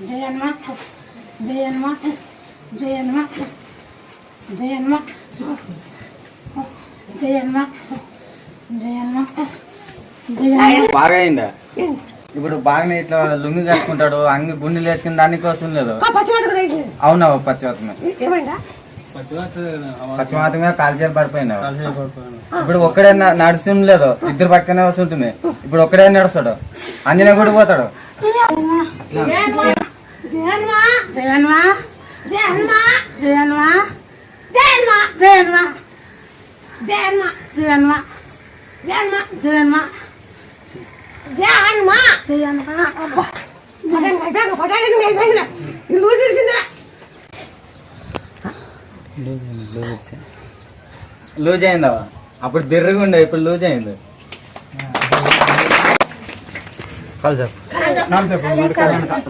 జయన్మ జయన్మ జయన్మ జయన్మ జయన్మ జయన్మ జయన్మ బాగా అయిందా ఇప్పుడు బాగానే ఇట్లా లుంగి కట్టుకుంటాడు అంగి గుండెలు వేసుకుని దానికోసం లేదు అవునా పచ్చివాతమే పచ్చివాతమే కాల్చేరు పడిపోయినావు ఇప్పుడు ఒక్కడే నడుచుండలేదు ఇద్దరు పక్కనే వస్తుంటుంది ఇప్పుడు ఒక్కడే నడుస్తాడు అంజనే కూడా పోతాడు జయన్మ జయన్మ జయన్మ జయన్మ జయన్మ జయన్మ జయన్మ జయన్మ జయన్మ జయన్మ లూజ్ అయిందా అప్పుడు బిర్రగా ఉండే ఇప్పుడు లూజ్ అయింది కాదు సార్